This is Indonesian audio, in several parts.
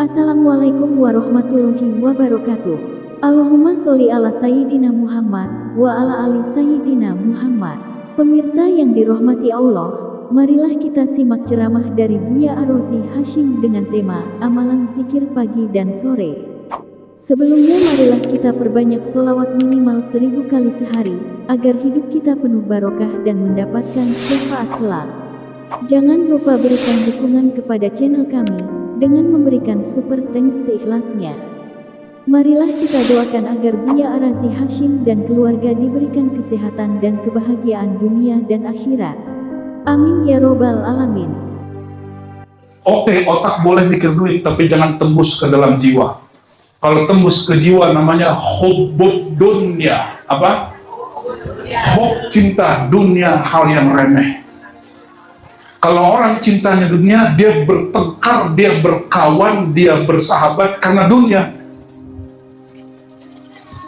Assalamualaikum warahmatullahi wabarakatuh. Allahumma sholli ala Sayyidina Muhammad wa ala ali Sayyidina Muhammad. Pemirsa yang dirahmati Allah, marilah kita simak ceramah dari Buya Ar-Razi Hasyim dengan tema Amalan Zikir Pagi dan Sore. Sebelumnya marilah kita perbanyak sholawat minimal 1000 kali sehari, agar hidup kita penuh barokah dan mendapatkan syafaat kelak. Jangan lupa berikan dukungan kepada channel kami dengan memberikan super thanks seikhlasnya. Marilah kita doakan agar Buya Ar-Razi Hasyim dan keluarga diberikan kesehatan dan kebahagiaan dunia dan akhirat. Amin ya robbal alamin. Oke, otak boleh mikir duit, tapi jangan tembus ke dalam jiwa. Kalau tembus ke jiwa namanya hubbud dunya. Apa? Hub cinta dunia, hal yang remeh. Kalau orang cintanya dunia, dia bertengkar, dia berkawan, dia bersahabat karena dunia.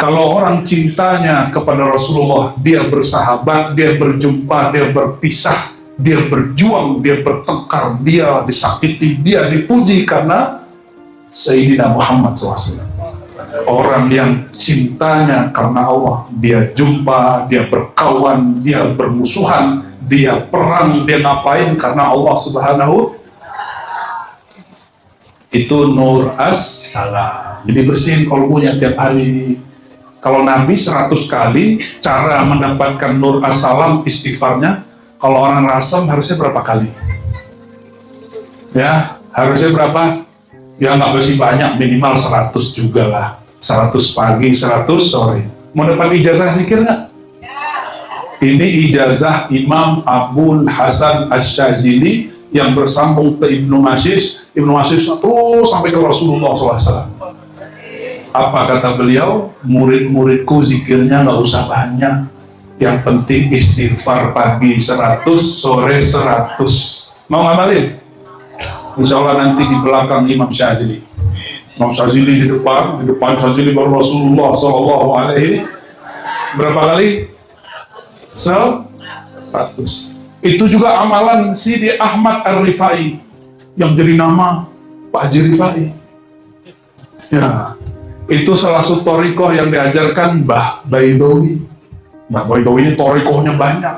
Kalau orang cintanya kepada Rasulullah, dia bersahabat, dia berjumpa, dia berpisah, dia berjuang, dia bertengkar, dia disakiti, dia dipuji karena Sayyidina Muhammad SAW. Orang yang cintanya karena Allah, dia jumpa, dia berkawan, dia bermusuhan, dia perang, dia ngapain karena Allah Subhanahu. Itu nur as-salam. Jadi bersihin kalbunya tiap hari. Kalau Nabi 100 kali, cara mendapatkan nur as-salam istighfarnya, kalau orang rasem harusnya berapa kali? Ya, harusnya berapa? Ya nggak mesti banyak, minimal 100 juga lah. 100 pagi, 100 sore. Mau dapat ijazah zikir nggak? Ini ijazah Imam Abul Hasan Asy-Syadzili yang bersambung ke Ibnu Masyis. Ibnu Masyis terus sampai ke Rasulullah SAW. Apa kata beliau? Murid-muridku zikirnya nggak usah banyak. Yang penting istighfar pagi 100, sore 100. Mau ngamalin? Insya Allah nanti di belakang Imam Syadzili. Imam Syadzili di depan Syadzili baru Rasulullah SAW. Berapa kali? 100. Itu juga amalan Sidi Ahmad Ar-Rifai yang jadi nama Pak Haji Rifai. Ya, itu salah satu thariqah yang diajarkan Mbah Baidawi. Mbah Baidawi ini thariqahnya banyak.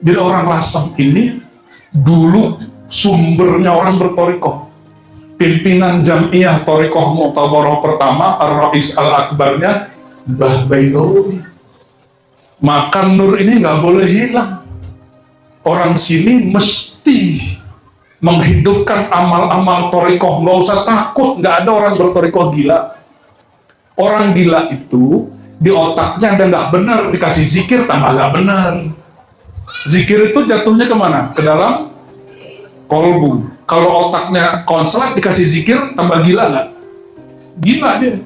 Jadi orang Lasem ini dulu sumbernya orang berthariqah. Pimpinan Jam'iyah Thariqah Mu'tabarah pertama, Ar-Rais Al-Akbarnya Mbah Baidawi. Maka nur ini nggak boleh hilang. Orang sini mesti menghidupkan amal-amal thariqah. Nggak usah takut, nggak ada orang berthariqah gila. Orang gila itu di otaknya ada nggak benar, dikasih zikir tambah nggak benar. Zikir itu jatuhnya kemana? Ke dalam kolbu. Kalau otaknya konslet dikasih zikir tambah gila nggak? Gila dia.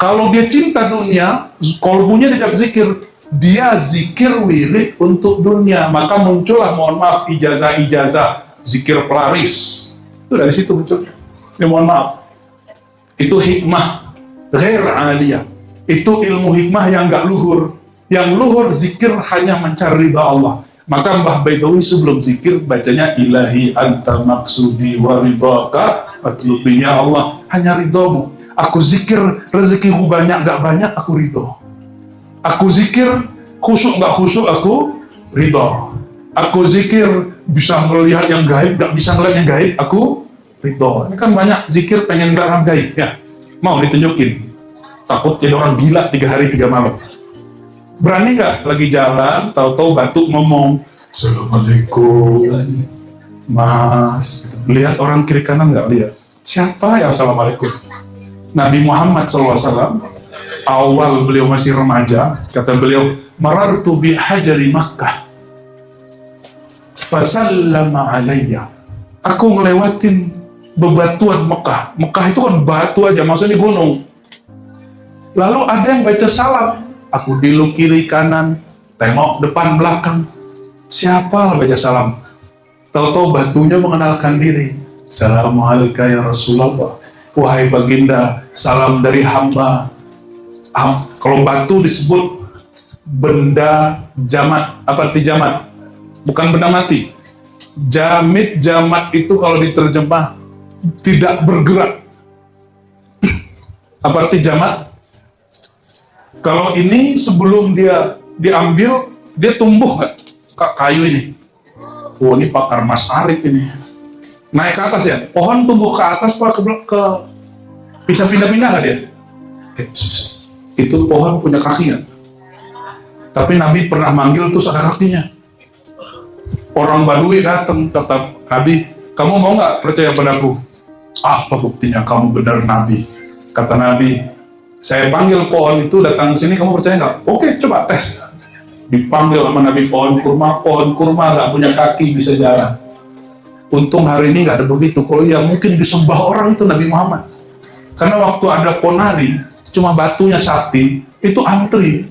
Kalau dia cinta dunia, kolbunya dijak zikir. Dia zikir wirid untuk dunia, maka muncullah, mohon maaf, ijazah-ijazah zikir pelaris. Itu dari situ munculnya. Ya, mohon maaf, itu hikmah ghair aliyah. Itu ilmu hikmah yang nggak luhur. Yang luhur zikir hanya mencari ridha Allah. Maka Mbah Baidawi sebelum zikir bacanya ilahi anta maksudi wa ridhaka atlubinya Allah, hanya ridhamu. Aku zikir rezekiku banyak nggak banyak, aku ridho. Aku zikir khusyuk nggak khusyuk, aku ridho. Aku zikir bisa melihat yang gaib nggak bisa melihat yang gaib, aku ridho. Ini kan banyak zikir pengen lihat orang gaib ya, mau ditunjukin. Takut jadi orang gila 3 hari 3 malam. Berani nggak lagi jalan tahu-tahu batuk ngomong Assalamualaikum Mas, gitu. Lihat orang kiri kanan nggak lihat, siapa yang Assalamualaikum? Nabi Muhammad SAW awal beliau masih remaja, kata beliau, marartu bi hajari Makkah fasallama alayya. Aku ngelewatin bebatuan Mekah. Mekah itu kan batu aja, maksudnya gunung. Lalu ada yang baca salam. Aku diluk kiri kanan, tengok depan belakang. Siapa yang baca salam? Tahu-tahu batunya mengenalkan diri. Assalamualaikum ya Rasulullah. Wahai baginda, salam dari hamba. Kalau batu disebut benda jamat. Apa arti jamat? Bukan benda mati. Jamit, jamat itu kalau diterjemah tidak bergerak. Apa arti jamak? Kalau ini sebelum dia diambil, dia tumbuh nggak kayu ini? Oh, ini Pak Mas Arif ini. Naik ke atas ya? Pohon tumbuh ke atas Pak, ke bisa pindah-pindah nggak dia? Itu pohon punya kaki nggak? Tapi Nabi pernah manggil terus ada kakinya. Orang Badui datang, kata Nabi, kamu mau nggak percaya padaku? Apa buktinya kamu benar Nabi? Kata Nabi, saya panggil pohon itu datang sini, kamu percaya nggak? Oke, coba tes. Dipanggil sama Nabi pohon kurma nggak punya kaki, bisa jalan. Untung hari ini nggak ada begitu. Kalau ya mungkin disembah orang itu Nabi Muhammad. Karena waktu ada ponari, cuma batunya sakti, itu antri.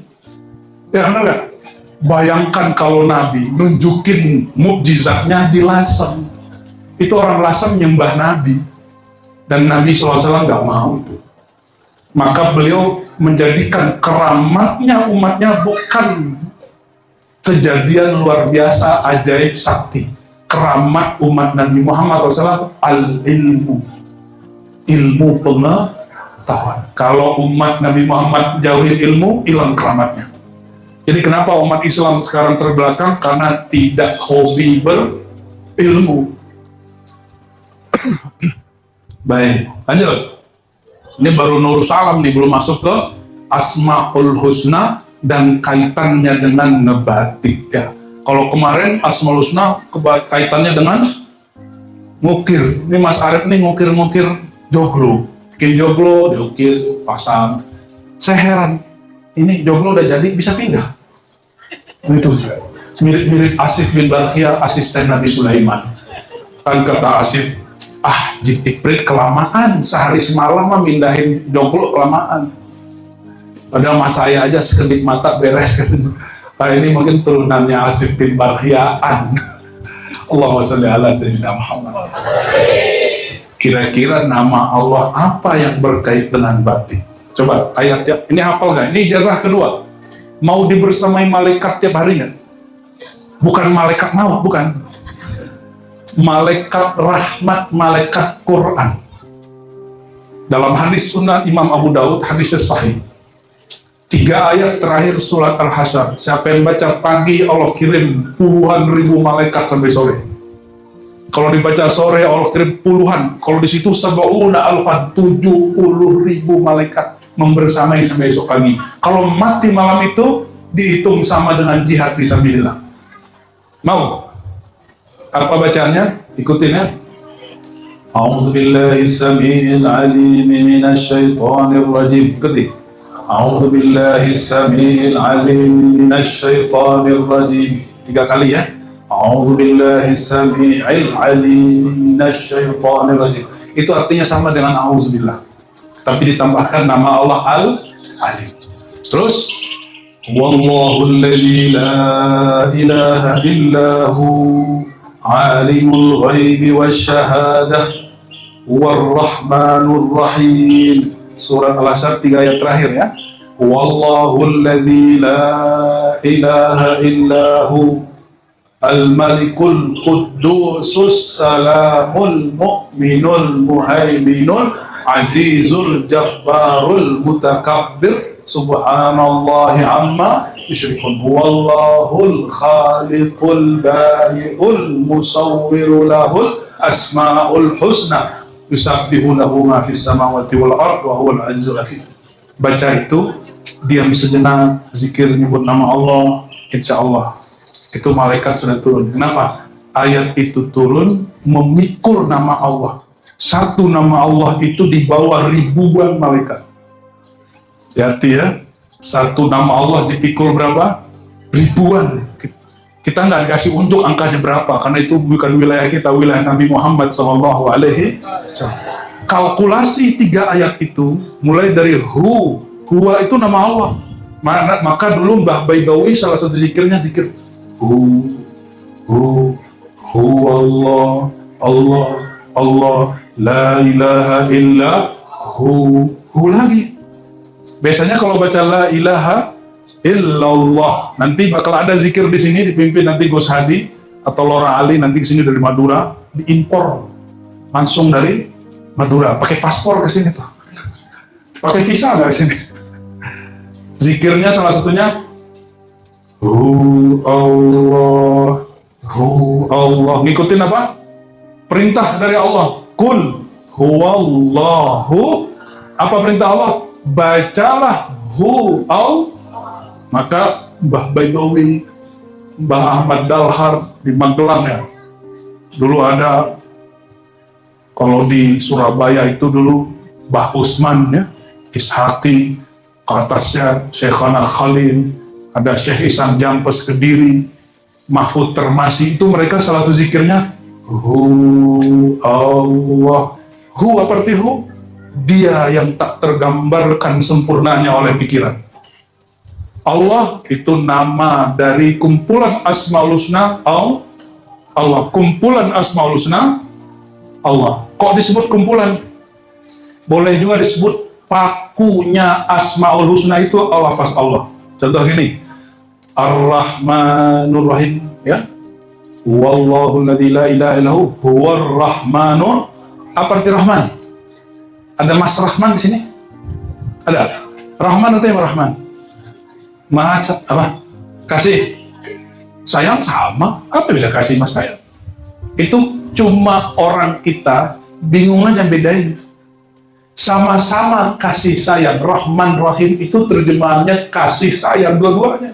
Ya, karena nggak? Bayangkan kalau Nabi nunjukin mukjizatnya di Lasem. Itu orang Lasem nyembah Nabi. Dan Nabi SAW nggak mau itu. Maka beliau menjadikan keramatnya umatnya bukan kejadian luar biasa, ajaib, sakti. Keramat umat Nabi Muhammad SAW, al-ilmu. Ilmu pengetahuan. Kalau umat Nabi Muhammad jauhin ilmu, hilang keramatnya. Jadi kenapa umat Islam sekarang terbelakang? Karena tidak hobi berilmu. Baik, lanjut. Ini baru Nur Salam nih, belum masuk ke Asmaul Husna dan kaitannya dengan ngebatik ya. Kalau kemarin Asmaul Husna kaitannya dengan ngukir. Ini Mas Arif nih ngukir-ngukir joglo. Bikin joglo, diukir, pasang. Saya heran, ini joglo udah jadi bisa pindah. Itu mirip-mirip Asif bin Barkhia, asisten Nabi Sulaiman. Kan kata Asif, Jiprit kelamaan, sehari semalam mah mindahin joglo kelamaan. Padahal mas saya aja sekedip mata beres kan. Nah, ini mungkin turunannya Asif bin Barkhiaan. Allahumma sholli ala sayyidina Muhammad. Kira-kira nama Allah apa yang berkait dengan batik? Coba ayatnya, ini hafal nggak? Ini ijazah kedua. Mau dibersamai malaikat tiap hari nggak? Bukan malaikat maut, bukan. Malaikat rahmat, malaikat Quran. Dalam hadis Sunan Imam Abu Daud, hadisnya sahih. 3 ayat terakhir surat Al-Hasyr. Siapa yang baca pagi, Allah kirim puluhan ribu malaikat sampai sore. Kalau dibaca sore, Allah kirim puluhan. Kalau di situ sab'una alfan, 70 ribu malaikat membersamai sampai esok pagi. Kalau mati malam itu dihitung sama dengan jihad fisabilillah. Mau? Apa bacaannya? Ikutin ya. A'udzu billahi samiil 'aliim minasy syaithaanir rajiim. Ikuti. A'udzu billahi samiil 'aliim minasy syaithaanir rajiim. 3 kali ya. A'udzu billahi samiil 'aliim minasy syaithaanir rajiim. Itu artinya sama dengan a'udzubillah. Tapi ditambahkan nama Allah Al-Alim. Terus Wallahul ladzi la ilaha illahu Alimul ghaibi wasyahadah Warrahmanur rahim. Surah Al-Hasyr 3 ayat terakhir ya. Wallahul ladzi la ilaha illahu Al-Malikul Quddusus Salamul Mu'minul Muhaiminul Azizul Jabbarul Mutakabbir Subhanallahi amma yusyrikun. Wallahul khaliqul bari'ul musawwiru lahul asma'ul husna yusabbihu lahu ma fis samawati wal ard wa huwal azizul hakim. Baca itu, diam sejenak, zikir nyebut nama Allah, insya Allah itu malaikat sudah turun. Kenapa? Ayat itu turun memikul nama Allah. Satu nama Allah itu di bawah ribuan malaikat. Hati ya, satu nama Allah dipikul berapa? Ribuan. Kita nggak dikasih unjuk angkanya berapa, karena itu bukan wilayah kita, wilayah Nabi Muhammad SAW. Kalkulasi 3 ayat itu, mulai dari huwa itu nama Allah. Maka dulu Mbah Baidawi salah satu zikirnya zikir Allah, Allah, Allah, la ilaha illa hu lagi. Biasanya kalau baca la ilaha illallah, nanti bakal ada zikir di sini dipimpin nanti Gus Hadi atau Lora Ali nanti ke sini dari Madura, diimpor langsung dari Madura, pakai paspor ke sini tuh. Pakai visa nggak di sini? Zikirnya salah satunya Allah, Allah. Ngikutin apa? Perintah dari Allah. Kul huwallahu. Apa perintah Allah? Bacalah Allah. Maka Mbah Baidowi, Mbah Ahmad Dalhar di Magelang ya. Dulu ada, kalau di Surabaya itu dulu Mbah Usman ya, Ishaqi, ke atasnya Syekhana Khalil, ada Syekh Isan Jampes Kediri, Mahfud Termasi, itu mereka salah satu zikirnya Hu Allah. Hu apa arti hu? Dia yang tak tergambarkan sempurnanya oleh pikiran. Allah itu nama dari kumpulan Asmaul Husna Allah. Kumpulan Asmaul Husna Allah. Kok disebut kumpulan? Boleh juga disebut pakunya Asmaul Husna itu lafaz Allah. Contoh gini, Ar-Rahmanur Rahim ya. Wallahu alladzi la ilaha illahu huwar rahmanur. Apa arti Rahman? Ada Mas Rahman di sini? Ada. Rahman itu yang Rahman. Maha apa? Kasih. Sayang sama. Apa beda kasih mas sayang? Itu cuma orang kita bingung aja bedain. Sama-sama kasih sayang. Rahman Rahim itu terjemahannya kasih sayang dua-duanya.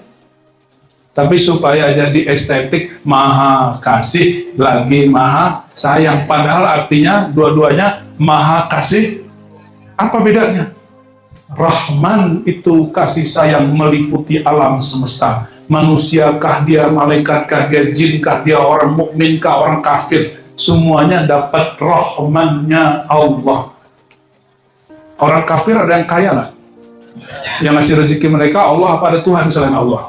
Tapi supaya jadi estetik, maha kasih lagi maha sayang. Padahal artinya dua-duanya maha kasih. Apa bedanya? Rahman itu kasih sayang meliputi alam semesta. Manusiakah dia, malaikatkah dia, jinkah dia, orang mukminkah, orang kafir. Semuanya dapat rahmannya Allah. Orang kafir ada yang kaya lah. Yang ngasih rezeki mereka Allah apa ada Tuhan selain Allah?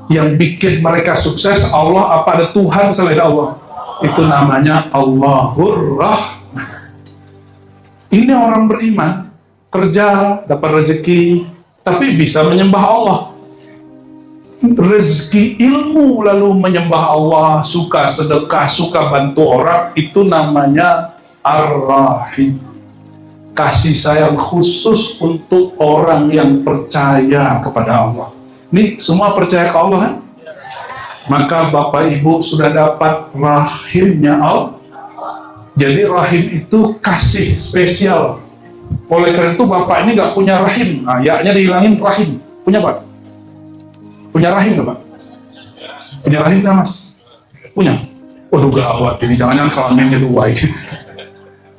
Yang bikin mereka sukses Allah apa ada Tuhan selain Allah? Itu namanya Allahur Rahman. Ini orang beriman, kerja, dapat rezeki, tapi bisa menyembah Allah. Rezeki ilmu lalu menyembah Allah, suka sedekah, suka bantu orang, itu namanya Ar-Rahim. Kasih sayang khusus untuk orang yang percaya kepada Allah. Ini semua percaya ke Allah kan? Maka Bapak Ibu sudah dapat rahimnya Allah. Jadi rahim itu kasih spesial. Oleh karena itu Bapak ini nggak punya rahim. Nah, ya-nya dihilangin rahim. Punya Pak? Punya rahim nggak Pak? Punya rahim nggak Mas? Punya? Waduh gawat ini, jangan-jangan kelaminnya dua ini.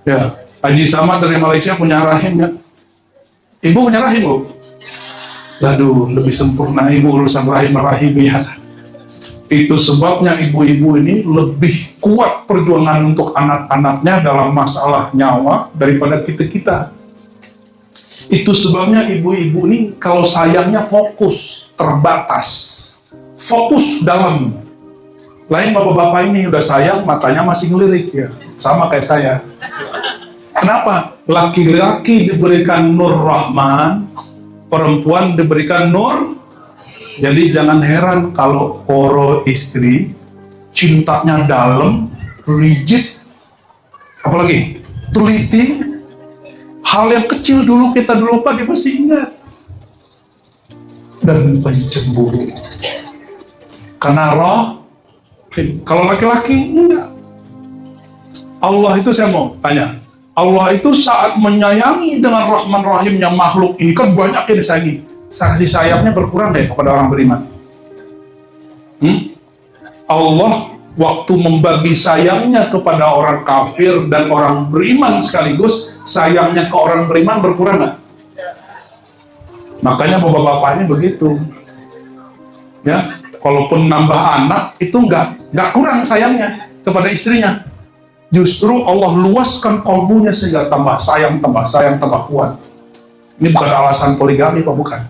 Ya, Haji Samad dari Malaysia punya rahim ya. Ibu punya rahim Bu? Waduh, lebih sempurna Ibu urusan rahim ya. Itu sebabnya ibu-ibu ini lebih kuat perjuangan untuk anak-anaknya dalam masalah nyawa daripada kita-kita. Itu sebabnya ibu-ibu ini kalau sayangnya fokus, terbatas. Fokus dalam. Lain bapak-bapak ini udah sayang, matanya masih ngelirik ya. Sama kayak saya. Kenapa? Laki-laki diberikan nur Rahman, perempuan diberikan nur. Jadi jangan heran kalau poro istri cintanya dalam, rigid, apalagi teliti. Hal yang kecil dulu kita lupa, dia pasti ingat. Dan pencemburu. Karena roh, kalau laki-laki enggak. Allah itu saya mau tanya, Allah itu saat menyayangi dengan Rahman Rahimnya makhluk ini kan banyak yang disayangi. Kasih sayangnya berkurang deh kepada orang beriman. Allah waktu membagi sayangnya kepada orang kafir dan orang beriman sekaligus, sayangnya ke orang beriman berkurang nggak? Makanya bapak-bapak ini begitu. Ya, kalaupun nambah anak itu nggak kurang sayangnya kepada istrinya. Justru Allah luaskan kalbunya sehingga tambah sayang, tambah kuat. Ini bukan alasan poligami, Pak, bukan.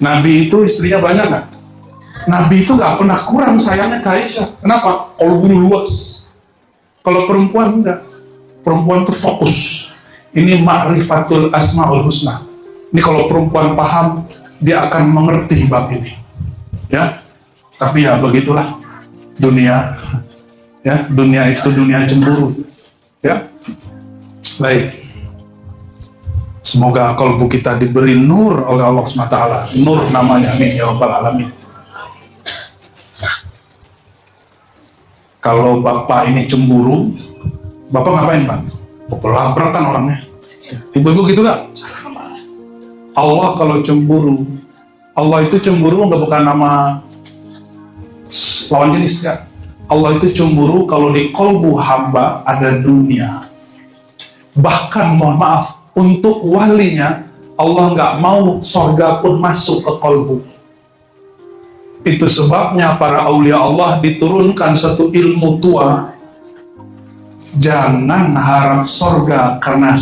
Nabi itu istrinya banyak nggak? Nabi itu nggak pernah kurang sayangnya ke Aisyah. Kenapa? Kalbunya luas. Kalau perempuan enggak. Perempuan itu fokus. Ini ma'rifatul asmaul husna. Ini kalau perempuan paham, dia akan mengerti bab ini. Ya, tapi ya begitulah dunia. Ya, dunia itu dunia cemburu. Ya, baik. Semoga kalbu kita diberi nur oleh Allah SWT. Nur namanya, amin ya rabbal alamin. Kalau bapak ini cemburu, bapak ngapain Pak? Pelabratan orangnya. Ibu-ibu gitu gak? Allah kalau cemburu, Allah itu cemburu nggak bukan nama lawan jenis kan? Allah itu cemburu kalau di kolbu hamba ada dunia. Bahkan mohon maaf, untuk walinya Allah nggak mau sorga pun masuk ke kolbu. Itu sebabnya para aulia Allah diturunkan satu ilmu tua. Jangan harap sorga karena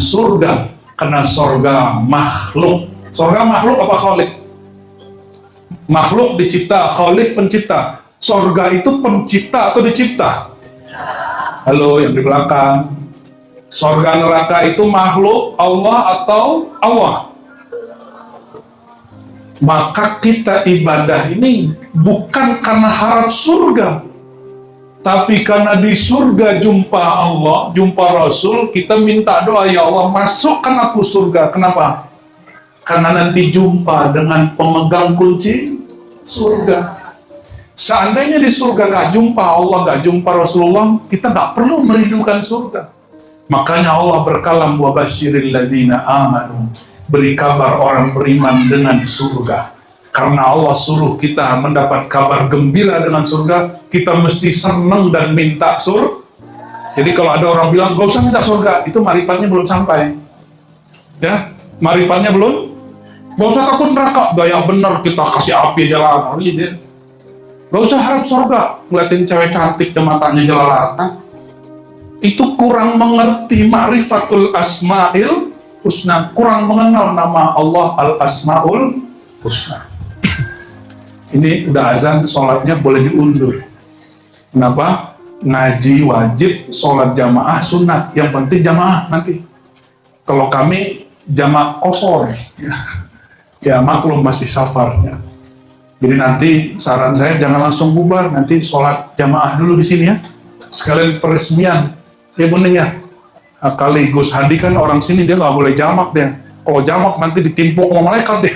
sorga makhluk. Sorga makhluk apa khalik? Makhluk dicipta, khalik pencipta. Sorga itu pencipta atau dicipta? Halo yang di belakang. Sorga neraka itu makhluk Allah atau Allah? Maka kita ibadah ini bukan karena harap surga, tapi karena di surga jumpa Allah, jumpa Rasul, kita minta doa, ya Allah masukkan aku surga. Kenapa? Karena nanti jumpa dengan pemegang kunci surga. Seandainya di surga gak jumpa Allah, gak jumpa Rasulullah, kita gak perlu merindukan surga. Makanya Allah berkalam, wa basyiril ladzina amanu, beri kabar orang beriman dengan surga. Karena Allah suruh kita mendapat kabar gembira dengan surga, kita mesti senang dan minta surga. Jadi kalau ada orang bilang gak usah minta surga, itu marifatnya belum sampai. Ya, marifatnya belum. Gak usah takut neraka, gaya bener kita kasih api jalan. Gak usah harap surga, ngeliatin cewek cantik dan matanya jelalatan. Itu kurang mengerti ma'rifatul asma'il husna, kurang mengenal nama Allah al-asma'ul husna. Ini udah azan, sholatnya boleh diundur. Kenapa? Ngaji wajib, sholat jamaah sunat. Yang penting jamaah nanti. Kalau kami jamaah kosor, ya maklum masih safar. Ya. Jadi nanti saran saya jangan langsung bubar, nanti sholat jamaah dulu di sini ya. Sekalian peresmian, ya bener ya. Kali Gus Hadi kan orang sini, dia nggak boleh jamak dia. Kalau jamak nanti ditimpuk sama malaikat dia.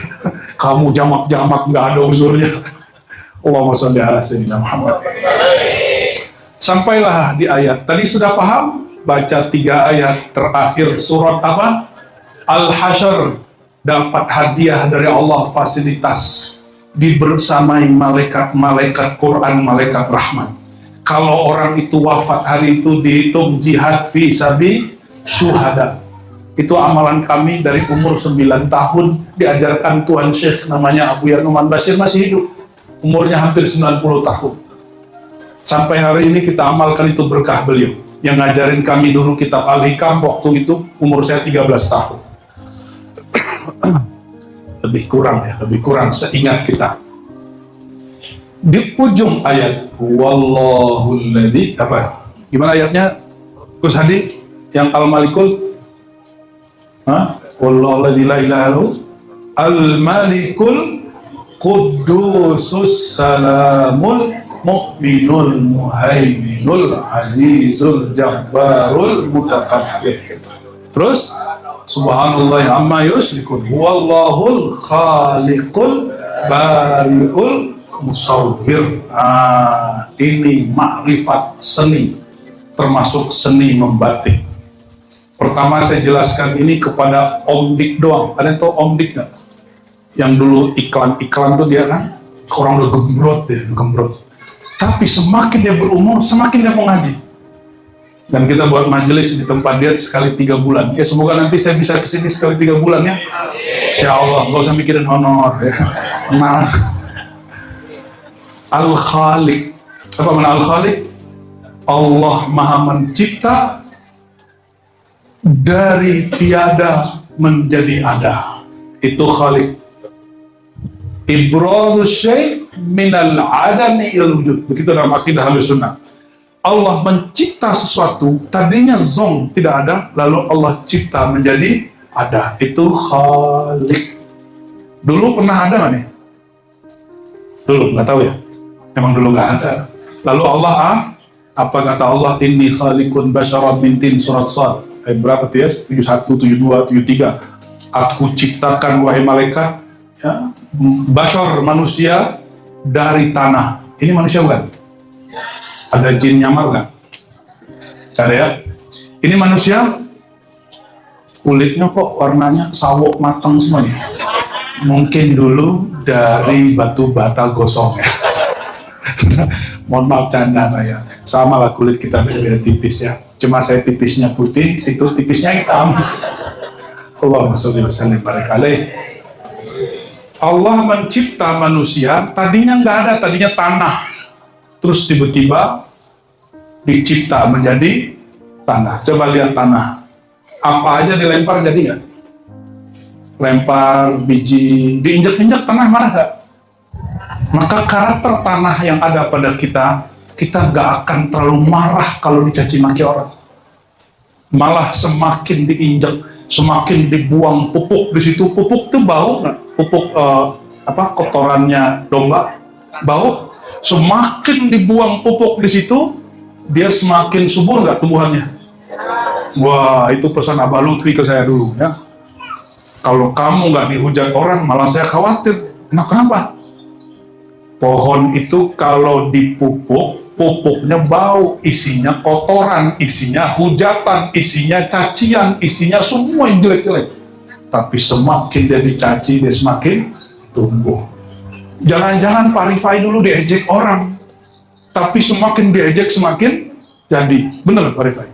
Kamu jamak-jamak nggak ada uzurnya. Allahumma sholli ala sayyidina Muhammad. Sampailah di ayat. Tadi sudah paham? Baca 3 ayat terakhir surat apa? Al-Hasyr. Dapat hadiah dari Allah, fasilitas. Dibersamai malaikat-malaikat Quran, malaikat rahmat. Kalau orang itu wafat hari itu dihitung jihad fi sabi syuhada. Itu amalan kami dari umur 9 tahun diajarkan Tuan Syekh namanya Abu Yanuman Bashir, masih hidup. Umurnya hampir 90 tahun. Sampai hari ini kita amalkan, itu berkah beliau. Yang ngajarin kami dulu kitab Al-Hikam waktu itu umur saya 13 tahun. Lebih kurang seingat kita. Di ujung ayat wallahul ladzi apa? Gimana ayatnya? Gus Hadi yang Al-Malikul wallahul ladzi la ilaha illallah Al-Malikul Quddusus Salamul Mu'minul Muhaiminul Azizul Jabbarul Mutakabbir. Terus subhanallah amma yusyrikun huwallahul khaliqul bari'ul musawwir. Ini makrifat seni, termasuk seni membatik. Pertama saya jelaskan ini kepada Om Dik doang. Ada yang tahu Om Dik nggak? Yang dulu iklan-iklan tuh dia kan orang udah gembrot. Tapi semakin dia berumur, semakin dia mau ngaji. Dan kita buat majelis di tempat dia sekali 3 bulan. Ya semoga nanti saya bisa kesini sekali 3 bulan ya. Insya Allah, nggak usah mikirin honor ya. Nah, Al-Khaliq. Apa makna Al-Khaliq? Allah Maha Mencipta dari tiada menjadi ada. Itu Khaliq. Ibradhu syai' minal adami ilal wujud. Begitu dalam akidah Ahlussunnah. Allah mencipta sesuatu, tadinya zong, tidak ada, lalu Allah cipta menjadi ada. Itu Khaliq. Dulu pernah ada nggak nih? Dulu nggak tahu ya. Emang dulu nggak ada. Lalu Allah apa kata Allah? Inni khaliqun basyaran min tin, surat Sad. Ayat berapa tuh ya? 71, 72, 73. Aku ciptakan wahai malaikat, ya, bashar manusia dari tanah. Ini manusia bukan? Ada jin nyamar nggak? Ada ya? Ini manusia, kulitnya kok warnanya sawok matang semuanya. Mungkin dulu dari batu bata gosong ya. Mohon maaf canda Pak ya. Sama lah kulit kita beda tipis ya. Cuma saya tipisnya putih, situ tipisnya hitam. Allahumma sholli wa sallim barik alaih. Allah mencipta manusia, tadinya nggak ada, tadinya tanah. Terus tiba-tiba dicipta menjadi tanah. Coba lihat tanah. Apa aja dilempar jadi nggak? Lempar biji, diinjak-injak tanah mana nggak? Maka karakter tanah yang ada pada kita nggak akan terlalu marah kalau dicaci maki orang. Malah semakin diinjak, semakin dibuang pupuk di situ. Pupuk tuh bau nggak? Pupuk kotorannya domba bau. Semakin dibuang pupuk di situ, dia semakin subur nggak tumbuhannya? Wah, itu pesan Abah Lutfi ke saya dulu ya. Kalau kamu nggak dihujat orang, malah saya khawatir. Nah, kenapa? Pohon itu kalau dipupuk, pupuknya bau, isinya kotoran, isinya hujatan, isinya cacian, isinya semua yang jelek-jelek. Tapi semakin dia dicaci, dia semakin tumbuh. Jangan-jangan Pak Rifai dulu diejek orang, tapi semakin diejek semakin jadi. Bener Pak Rifai?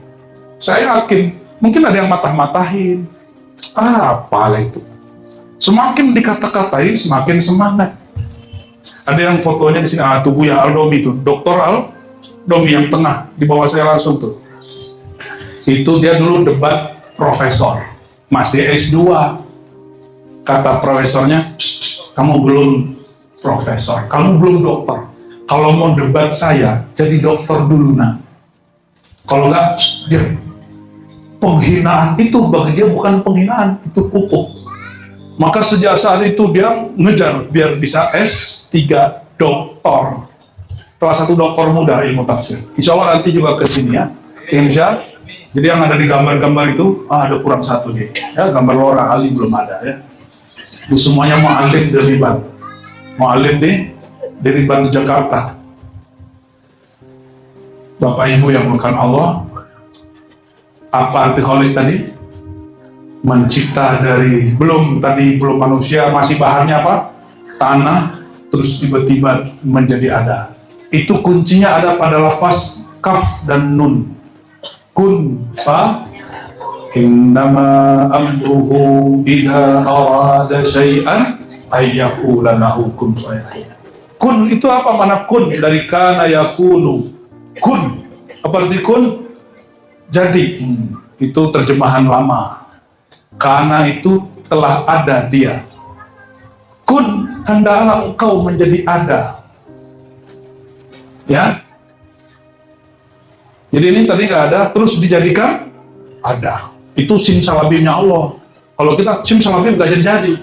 Saya yakin, mungkin ada yang matah-matahin. Apalah itu. Semakin dikata-katai, semakin semangat. Ada yang fotonya di sini, tubuhnya Aldomi itu, Dr. Aldomi yang tengah, di bawah saya langsung tuh. Itu dia dulu debat profesor, masih S2. Kata profesornya, kamu belum profesor, kamu belum dokter. Kalau mau debat saya, jadi dokter dulu nak. Kalau enggak, dia penghinaan itu bagi dia bukan penghinaan, itu pupuk. Maka sejak saat itu dia ngejar biar bisa S3 doktor. Salah satu doktor muda ilmu tafsir. Insya Allah nanti juga ke sini ya. Insya. Jadi yang ada di gambar-gambar itu, ada kurang satu nih. Ya, gambar Laura Ali belum ada ya. Itu semuanya mu'alim dari Riban. Mu'alim dari Riban Jakarta. Bapak Ibu yang bukan Allah, apa arti kholik tadi? Mencipta dari belum manusia, masih bahannya apa? Tanah, terus tiba-tiba menjadi ada. Itu kuncinya ada pada lafaz kaf dan nun. Kun fa innama amruhu idza arada syai'an ayyaqula lahu kun fayakun. Kun itu apa mana kun? Dari kana yakunu. Kun. Apa arti kun? Jadi. Itu terjemahan lama. Karena itu telah ada dia. Kun, hendaklah engkau menjadi ada. Ya. Jadi ini tadi nggak ada, terus dijadikan ada. Itu simsalabimnya Allah. Kalau kita simsalabim nggak jadi-jadi.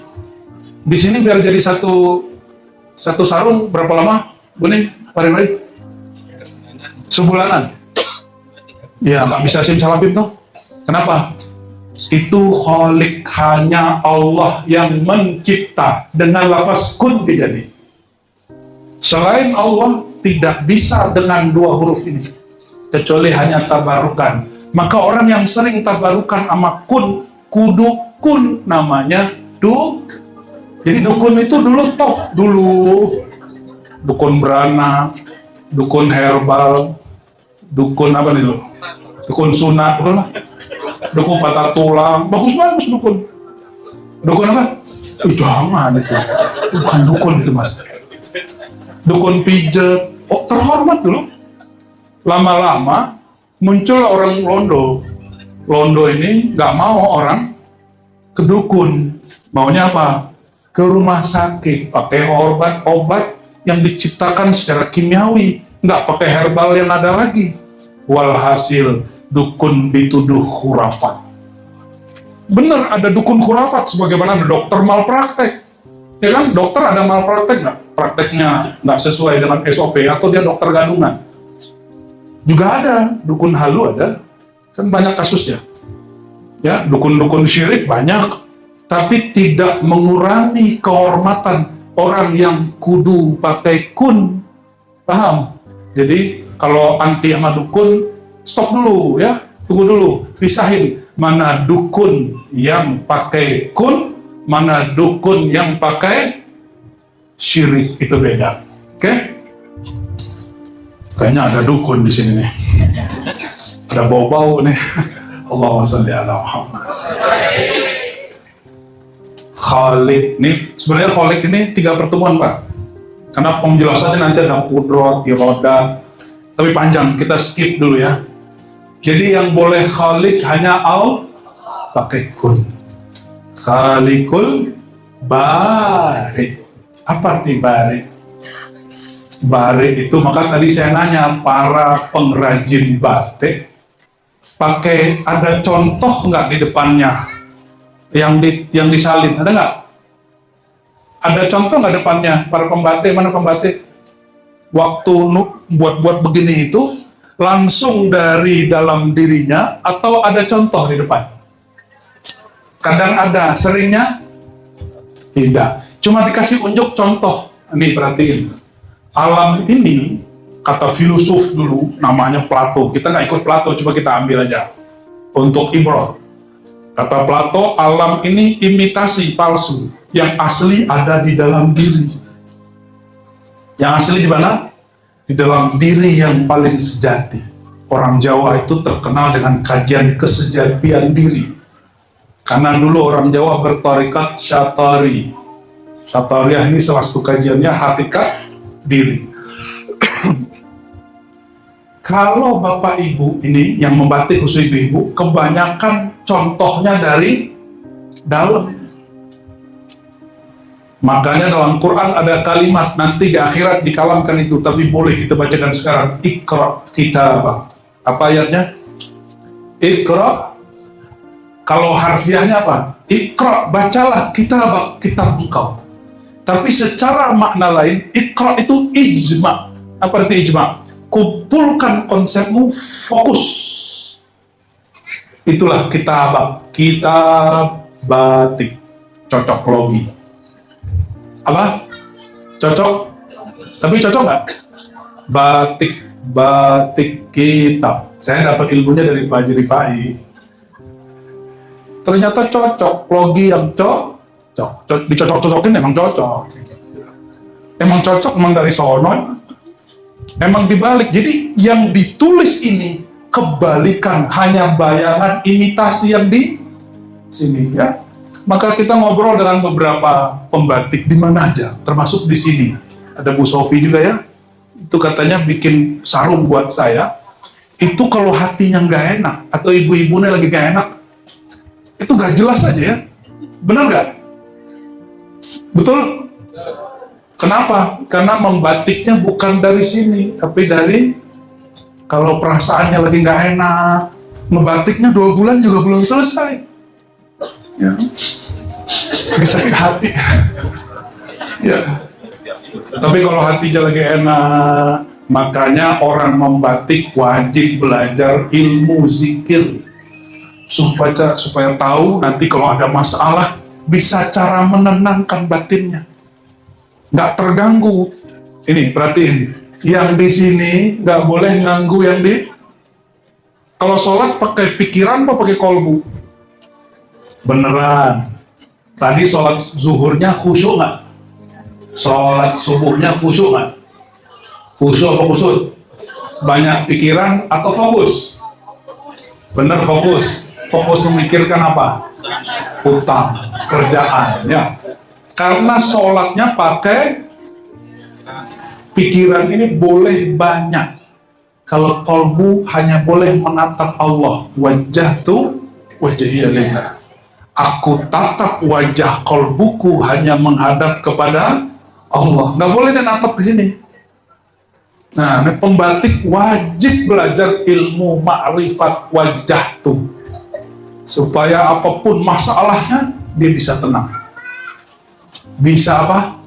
Di sini biar jadi satu sarung berapa lama? Buning, Pak Sebulanan. Ya nggak bisa simsalabim tuh. Kenapa? Itu kholik, hanya Allah yang mencipta dengan lafaz kun dijadi. Selain Allah tidak bisa dengan dua huruf ini, kecuali hanya tabarukan. Maka orang yang sering tabarukan sama kun, kudu kun namanya Jadi dukun itu dulu top dukun beranak, dukun herbal, dukun apa nih lo? Dukun sunat, bukan lah. Dukun patah tulang, bagus dukun. Dukun apa? Jangan itu bukan dukun itu mas. Dukun pijet, terhormat dulu. Lama-lama muncul orang Londo ini nggak mau orang ke dukun, maunya apa? Ke rumah sakit, pakai obat yang diciptakan secara kimiawi, nggak pakai herbal yang ada lagi. Walhasil dukun dituduh khurafat. Bener ada dukun khurafat, sebagaimana ada dokter malpraktek. Ya kan, dokter ada malpraktek nggak? Prakteknya nggak sesuai dengan SOP atau dia dokter gadungan. Juga ada, dukun halu ada, kan banyak kasusnya. Ya, dukun-dukun syirik banyak. tapi tidak mengurangi kehormatan orang yang kudu pakai kun. Paham? Jadi kalau anti sama dukun, stop dulu ya, tunggu dulu, pisahin mana dukun yang pakai kun, mana dukun yang pakai syirik, itu beda. Oke? Kayaknya ada dukun di sini nih. Ada bau-bau nih. Allahumma sholli ala Muhammad. Khalik nih, sebenarnya Khalik ini 3 pertemuan Pak. Karena penjelasannya nanti ada kudrat, iroda, tapi panjang, kita skip dulu ya. Jadi yang boleh Khalik hanya pakai kun. Khalikul bari. Apa arti bari? Bari itu, maka tadi saya nanya para pengrajin batik, pakai ada contoh nggak di depannya yang disalin, ada nggak? Ada contoh nggak depannya para pembatik? Mana pembatik? Waktu buat begini itu langsung dari dalam dirinya atau ada contoh di depan? Kadang ada, seringnya tidak. Cuma dikasih unjuk contoh. Nih perhatiin. Alam ini, kata filosof dulu, namanya Plato. Kita nggak ikut Plato, coba kita ambil aja untuk ibrah. Kata Plato, alam ini imitasi palsu. Yang asli ada di dalam diri. Yang asli di mana? Di dalam diri yang paling sejati. Orang Jawa itu terkenal dengan kajian kesejatian diri. Karena dulu orang Jawa bertarikat Syatari. Syatariyah ini salah satu kajiannya hakikat diri. Kalau Bapak Ibu ini yang membatik, khusus ibu-ibu, kebanyakan contohnya dari dalam. Makanya dalam Quran ada kalimat, nanti di akhirat dikalamkan itu, tapi boleh kita bacakan sekarang. Iqra kitabak. Apa ayatnya? Iqra. Kalau harfiahnya apa? Iqra, bacalah kitabak, kitab engkau. Tapi secara makna lain, Iqra itu ijma. Apa arti ijma? Kumpulkan konsepmu, fokus. Itulah kitab batik. Cocok logi. Apa? Cocok? Tapi cocok nggak? Batik kitab. Saya dapat ilmunya dari Pak Haji Rifai. Ternyata cocok. Logi yang dicocok-cocokin emang cocok. Emang cocok, emang dari sono, emang dibalik. Jadi yang ditulis ini kebalikan, hanya bayangan imitasi yang di sini ya. Maka kita ngobrol dengan beberapa pembatik di mana aja, termasuk di sini. Ada Bu Sofi juga ya. Itu katanya bikin sarung buat saya. Itu kalau hatinya nggak enak atau ibu-ibunya lagi nggak enak, itu nggak jelas aja ya. Benar nggak? Betul? Kenapa? Karena membatiknya bukan dari sini, tapi dari, kalau perasaannya lagi nggak enak, membatiknya 2 bulan juga belum selesai. Ya. Lagi sakit hati. Ya. Tapi kalau hatinya lagi enak, makanya orang membatik wajib belajar ilmu zikir supaya tahu nanti kalau ada masalah bisa cara menenangkan batinnya, nggak terganggu. Ini perhatiin, yang di sini nggak boleh ganggu yang di. Kalau sholat pakai pikiran apa pakai kolbu? Beneran. Tadi sholat zuhurnya khusyuk nggak? Sholat subuhnya khusyuk nggak? Khusyuk apa khusyuk? Banyak pikiran atau fokus? Bener, fokus. Fokus memikirkan apa? Utang, kerjaan, ya. Karena sholatnya pakai pikiran ini boleh banyak. Kalau kolbu hanya boleh menatap Allah. Wajjahtu wajhiya lillah. Aku tatap wajah kolbuku hanya menghadap kepada Allah. Nggak boleh dia natap ke sini. Nah, pembatik wajib belajar ilmu ma'rifat wajjahtu. Supaya apapun masalahnya, dia bisa tenang. Bisa apa?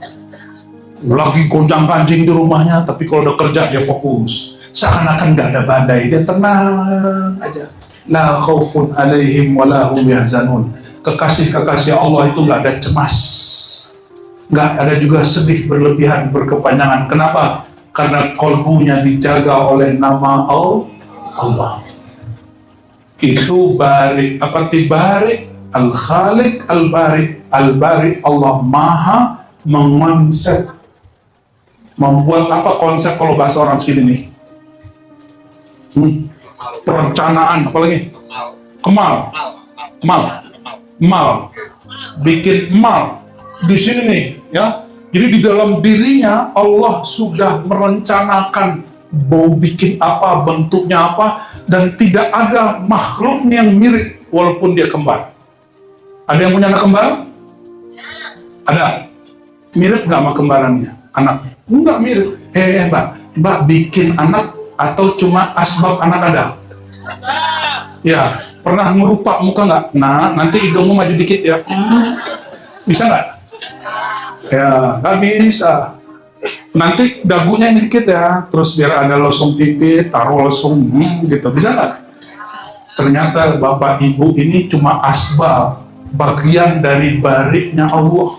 Lagi gonjang-ganjing di rumahnya, tapi kalau udah kerja dia fokus. Seakan-akan nggak ada badai, dia tenang aja. La khaufun alaihim wa la hum yahzanun. kekasih-kekasih Allah itu nggak ada cemas, nggak ada juga sedih berlebihan, berkepanjangan. Kenapa? Karena kolbunya dijaga oleh nama Allah. Itu bari, apa tibari, al-khaliq, al-bari, Allah maha mengonsep. Membuat apa konsep kalau bahasa orang sini nih? Perencanaan, apalagi? Kemal, bikin mal di sini nih, ya. Jadi di dalam dirinya Allah sudah merencanakan mau bikin apa, bentuknya apa, dan tidak ada makhluk yang mirip walaupun dia kembar. Ada yang punya anak kembar? Ada. Mirip nggak sama kembarannya? Anaknya? Enggak mirip. Mbak bikin anak atau cuma asbab anak ada? Ya, pernah ngerupak muka nggak? Nah, nanti hidungmu maju dikit ya. Bisa nggak? Ya, nggak bisa. Nanti dagunya ini dikit ya, terus biar ada lesung pipi, taruh lesung, gitu. Bisa nggak? Ternyata bapak ibu ini cuma asbab, bagian dari bariknya Allah.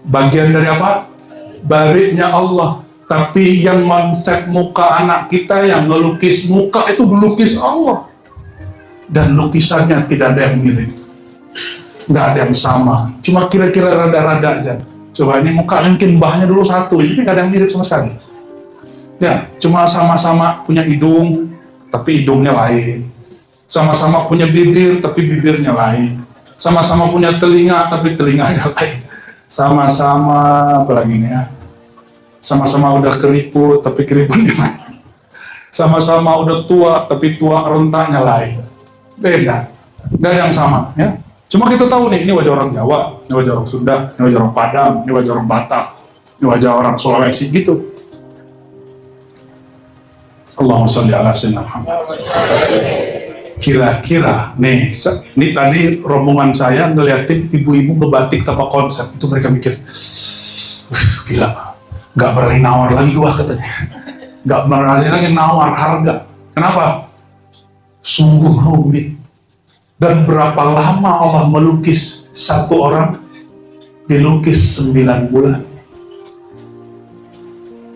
Bagian dari apa? Bariknya Allah. Tapi yang konsep muka anak kita, yang ngelukis muka itu melukis Allah. Dan lukisannya tidak ada yang mirip, nggak ada yang sama, cuma kira-kira rada-rada aja. Coba ini muka mungkin mbahnya dulu satu, ini nggak ada yang mirip sama sekali. Ya, cuma sama-sama punya hidung, tapi hidungnya lain. Sama-sama punya bibir, tapi bibirnya lain. Sama-sama punya telinga, tapi telinganya lain. Sama-sama, apalagi ini ya, sama-sama udah keriput, tapi keriputnya lain. Sama-sama udah tua, tapi tua rentaknya lain. Beda, nggak ada yang sama, ya. Cuma kita tahu nih, ini wajah orang Jawa, ini wajah orang Sunda, ini wajah orang Padang, ini wajah orang Batak, ini wajah orang Sulawesi, gitu. Allahumma sholli ala sayyidina Muhammad. Kira-kira nih, ini tadi rombongan saya ngeliatin ibu-ibu ngebatik tanpa konsep, itu mereka mikir, gila, nggak berani nawar lagi gua, katanya, nggak berani lagi nawar harga. Kenapa? Sungguh rumit. Dan berapa lama Allah melukis satu orang? Dilukis 9 bulan.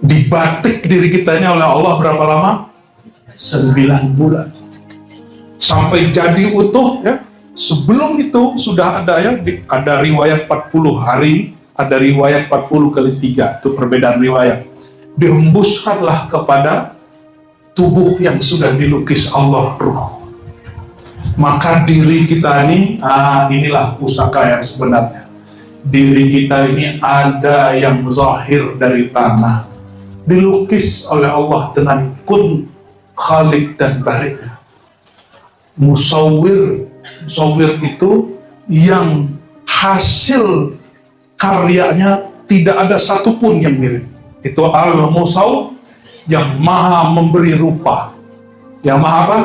Dibatik diri kita ini oleh Allah berapa lama? 9 bulan. Sampai jadi utuh, ya. Sebelum itu sudah ada, ya, ada riwayat 40 hari, ada riwayat 40 kali 3, itu perbedaan riwayat. Dihembuskanlah kepada tubuh yang sudah dilukis Allah ruh. Maka diri kita ini, inilah pusaka yang sebenarnya. Diri kita ini ada yang zahir dari tanah, dilukis oleh Allah dengan kun, khaliq dan bariknya. Musawwir itu yang hasil karyanya tidak ada satupun yang mirip. Itu al-musawwir, yang maha memberi rupa. Yang maha apa?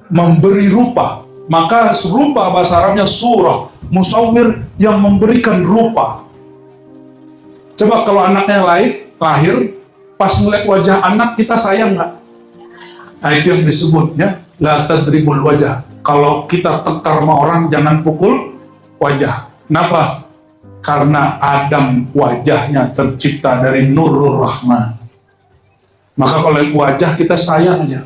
Memberi rupa. Maka rupa bahasa Arabnya surah. Musawwir yang memberikan rupa. Coba kalau anaknya lahir, pas ngeliat wajah anak kita sayang nggak? Nah, itu yang disebutnya la tadribul wajah. Kalau kita tengkar sama orang, jangan pukul wajah. Kenapa? Karena Adam wajahnya tercipta dari Nurur Rahman. Maka kalau wajah kita sayang aja,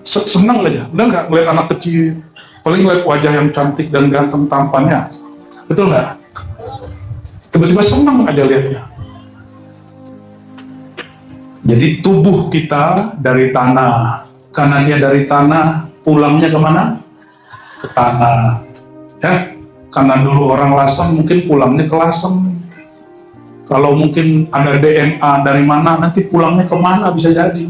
senang aja. Benar nggak ngeliat anak kecil, paling ngeliat wajah yang cantik dan ganteng tampannya, betul nggak? Tiba-tiba senang aja lihatnya. Jadi tubuh kita dari tanah, karena dia dari tanah, pulangnya kemana? Ke tanah, ya. Karena dulu orang Lasem mungkin pulangnya ke Lasem. Kalau mungkin ada DNA dari mana, nanti pulangnya kemana bisa jadi.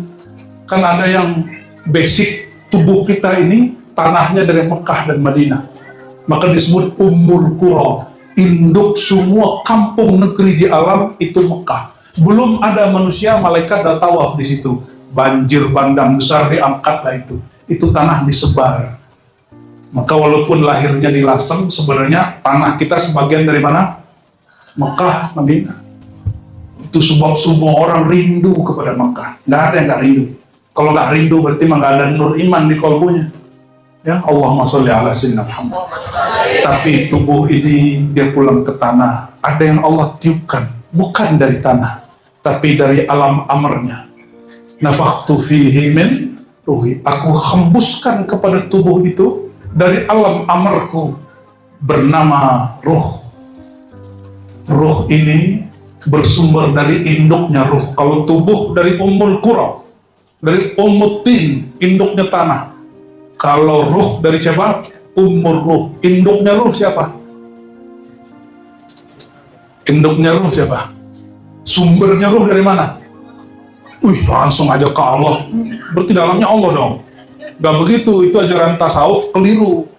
Kan ada yang basic tubuh kita ini tanahnya dari Mekah dan Madinah. Maka disebut Ummul Qura, induk semua kampung negeri di alam itu Mekah. Belum ada manusia, malaikat dah tawaf di situ. Banjir bandang besar diangkatlah itu. Itu tanah disebar. Maka walaupun lahirnya di Lasem, sebenarnya tanah kita sebagian dari mana? Mekah, Madinah. Itu sebab semua orang rindu kepada Mekah. Nggak ada yang nggak rindu. Kalau nggak rindu berarti nggak ada nur iman di kolbunya. Ya, Allahumma sholli ala sayyidina Muhammad. Tapi tubuh ini dia pulang ke tanah. Ada yang Allah tiupkan, bukan dari tanah, tapi dari alam amarnya. Nafakhtu fihi min ruhi. Aku hembuskan kepada tubuh itu dari alam amarku bernama ruh. Ruh ini bersumber dari induknya ruh. Kalau tubuh dari ummul qura, dari ummutin, induknya tanah. Kalau ruh dari siapa? Ummur ruh. Induknya ruh siapa? Induknya ruh siapa? Sumbernya ruh dari mana? Wih, langsung aja ke Allah. Berarti dalamnya Allah dong. Gak begitu, itu ajaran tasawuf keliru.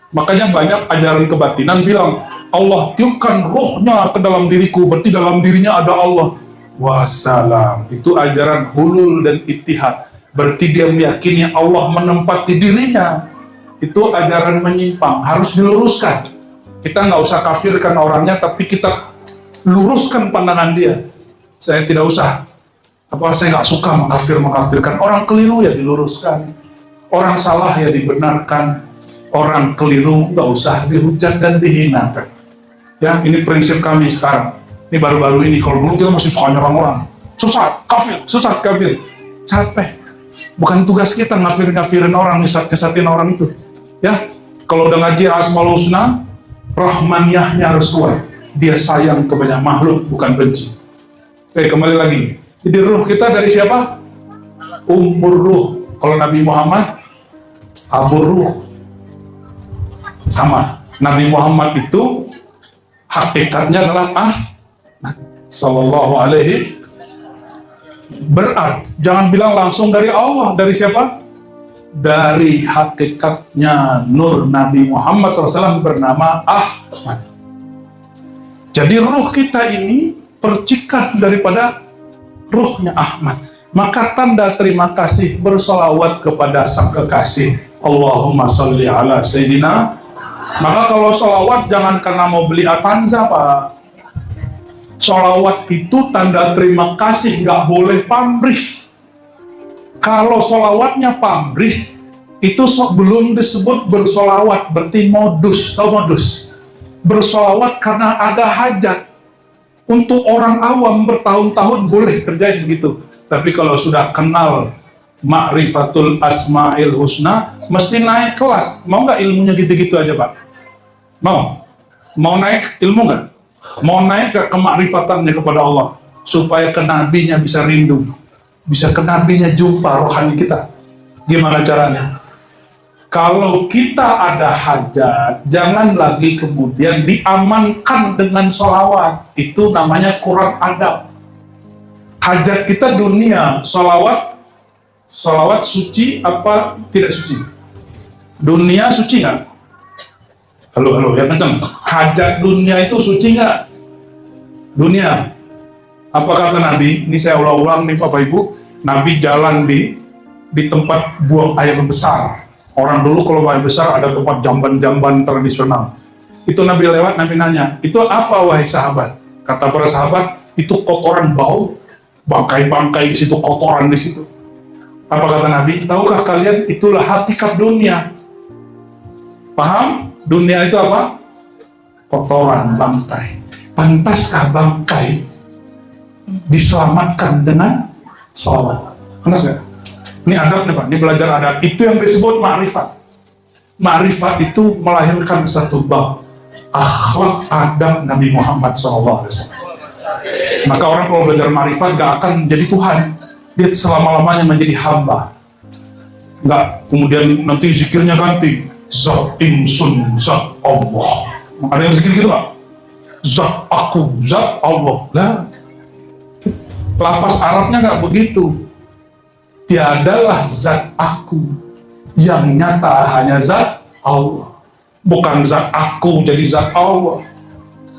Makanya banyak ajaran kebatinan bilang, Allah tiupkan ruhnya ke dalam diriku, berarti dalam dirinya ada Allah. Wassalam. Itu ajaran hulul dan ittihad. Berarti dia meyakini Allah menempati dirinya. Itu ajaran menyimpang, harus diluruskan. Kita nggak usah kafirkan orangnya, tapi kita luruskan pandangan dia. Saya tidak usah, saya nggak suka mengkafirkan. Orang keliru ya diluruskan, orang salah ya dibenarkan, orang keliru nggak usah dihujat dan dihinakan. Ya, ini prinsip kami sekarang. Ini baru-baru ini, kalau dulu kita masih suka nyerang orang. Sesat, kafir. Capek. Bukan tugas kita ngafirin orang, ngesatin orang itu. Ya, kalau udah ngaji Asmaul Husna, Rahmaniyahnya harus kuat. Dia sayang ke banyak makhluk, bukan benci. Oke, kembali lagi. Jadi ruh kita dari siapa? Ummur ruh. Kalau Nabi Muhammad, Abur ruh. Sama. Nabi Muhammad itu hakikatnya adalah sallallahu alaihi. Berarti jangan bilang langsung dari Allah. Dari siapa? Dari hakikatnya Nur Nabi Muhammad SAW bernama Ahmad. Jadi ruh kita ini percikan daripada ruhnya Ahmad. Maka tanda terima kasih bersolawat kepada sang kekasih. Allahumma sholli ala sayyidina. Maka kalau solawat jangan karena mau beli Avanza, Pak. Solawat itu tanda terima kasih, nggak boleh pamrih. Kalau solawatnya pamrih, itu belum disebut bersolawat, berarti modus. Tahu modus? Bersolawat karena ada hajat. Untuk orang awam bertahun-tahun boleh kerjain begitu. Tapi kalau sudah kenal ma'rifatul asma'il husna, mesti naik kelas. Mau nggak ilmunya gitu-gitu aja, Pak? Mau? Mau naik ilmu nggak? Mau naik ke kemakrifatannya kepada Allah, supaya ke nabinya bisa rindu, bisa ke nabinya jumpa rohani kita. Gimana caranya? Kalau kita ada hajat, jangan lagi kemudian diamankan dengan sholawat. Itu namanya kurang adab. Hajat kita dunia, sholawat suci apa tidak suci? Dunia suci nggak? Halo, ya kenceng. Hajat dunia itu suci nggak? Dunia. Apa kata Nabi? Ini saya ulang-ulang nih Bapak Ibu. Nabi jalan di tempat buang air besar. Orang dulu kalau buang air besar ada tempat jamban-jamban tradisional. Itu Nabi lewat, Nabi nanya, itu apa wahai sahabat? Kata para sahabat, itu kotoran bau. Bangkai-bangkai di situ, kotoran di situ. Apa kata Nabi? Tahukah kalian itulah hakikat dunia? Paham? Dunia itu apa? Kotoran, bangkai. Pantaskah bangkai diselamatkan dengan sholawat? Panas nggak? Ini adab nih Pak, ini belajar adab. Itu yang disebut ma'rifat. Ma'rifat itu melahirkan satu bab akhlak adab Nabi Muhammad SAW. Maka orang kalau belajar ma'rifat gak akan menjadi Tuhan. Dia selama-lamanya menjadi hamba. Nggak, kemudian nanti zikirnya ganti. Zat insun, zat Allah. Ada yang zikir gitu Pak? Zat aku, zat Allah. Lah, lafaz Arabnya nggak begitu. Tiadalah zat aku, yang nyata hanya zat Allah. Bukan zat aku jadi zat Allah.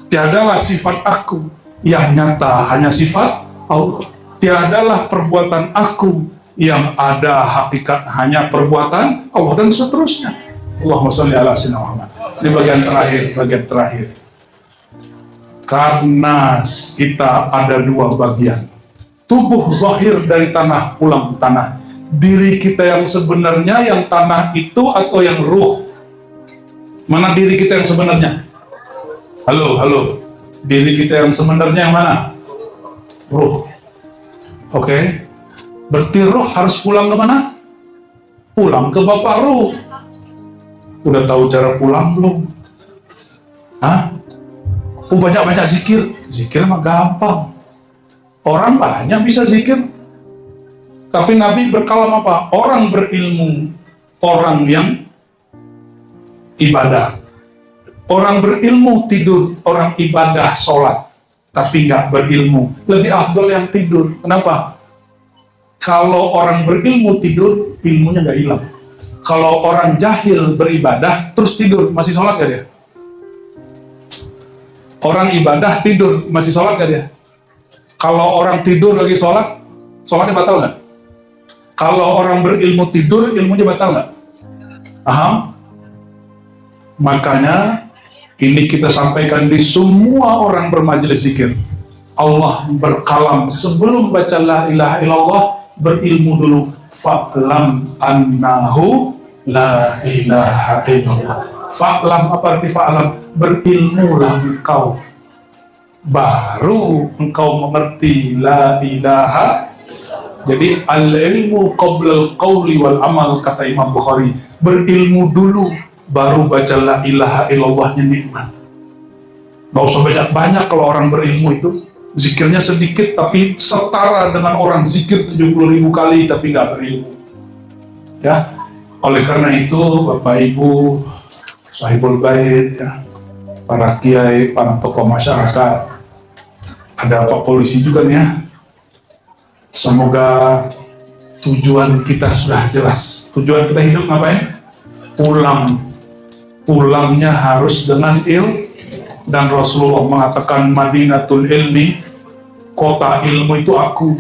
Tiadalah sifat aku, yang nyata hanya sifat Allah. Tiadalah perbuatan aku, yang ada hakikat hanya perbuatan Allah, dan seterusnya. Allahumma sholli ala sayyidina Muhammad. Ini bagian terakhir. Karena kita ada dua bagian. Tubuh zahir dari tanah pulang ke tanah. Diri kita yang sebenarnya yang tanah itu atau yang ruh? Mana diri kita yang sebenarnya? Halo. Diri kita yang sebenarnya yang mana? Ruh. Oke. Berarti ruh harus pulang ke mana? Pulang ke Bapak Ruh. Udah tahu cara pulang belum? Hah? Banyak-banyak zikir. Zikir mah gampang. Orang banyak bisa zikir. Tapi Nabi berkalam apa? Orang berilmu, orang yang ibadah. Orang berilmu tidur, orang ibadah sholat, tapi nggak berilmu. Lebih afdol yang tidur. Kenapa? Kalau orang berilmu tidur, ilmunya nggak hilang. Kalau orang jahil beribadah, terus tidur, masih sholat gak dia? Orang ibadah tidur, masih sholat gak dia? Kalau orang tidur lagi sholat, sholatnya batal gak? Kalau orang berilmu tidur, ilmunya batal gak? Paham? Makanya, ini kita sampaikan di semua orang bermajelis zikir. Allah berkalam, sebelum baca la ilaha illallah, berilmu dulu. Fa'lam annahu la ilaha illallah. Fa'lam, apa arti fa'lam? Berilmulah engkau, baru engkau mengerti la ilaha. Jadi al-ilmu qabla al-qawli wal amal, kata Imam Bukhari. Berilmu dulu, baru baca la ilaha illallahnya nikmat. Gak usah banyak-banyak kalau orang berilmu itu. Zikirnya sedikit tapi setara dengan orang zikir 70.000 kali tapi gak berilmu. Ya, oleh karena itu Bapak Ibu, sahibul bait, ya, para kiai, para tokoh masyarakat, ada Pak Polisi juga nih ya. Semoga tujuan kita sudah jelas. Tujuan kita hidup ngapain? Pulangnya harus dengan ilmu. Dan Rasulullah mengatakan Madinatul Ilmi, kota ilmu itu aku.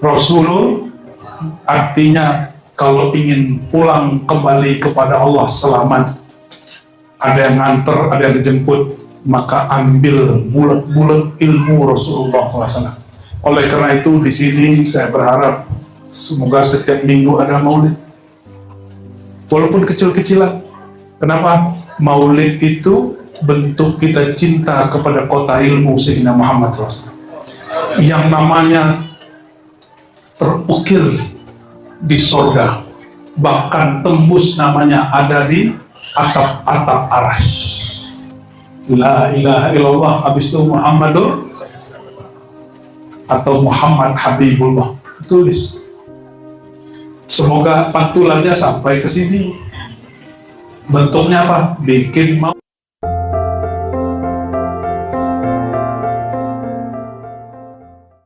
Rasulullah artinya kalau ingin pulang kembali kepada Allah selamat, ada yang nganter, ada yang dijemput, maka ambil bulat-bulat ilmu Rasulullah SAW. Oleh karena itu di sini saya berharap semoga setiap minggu ada maulid, walaupun kecil-kecilan. Kenapa? Maulid itu bentuk kita cinta kepada kota ilmu Sayyidina Muhammad SAW, yang namanya terukir di sorga, bahkan tembus namanya ada di atap-atap arasy. La ilaha illallah, habis itu Muhammadur atau Muhammad Habibullah, tulis. Semoga pantulannya sampai ke sini. Bentuknya apa? Bikin mau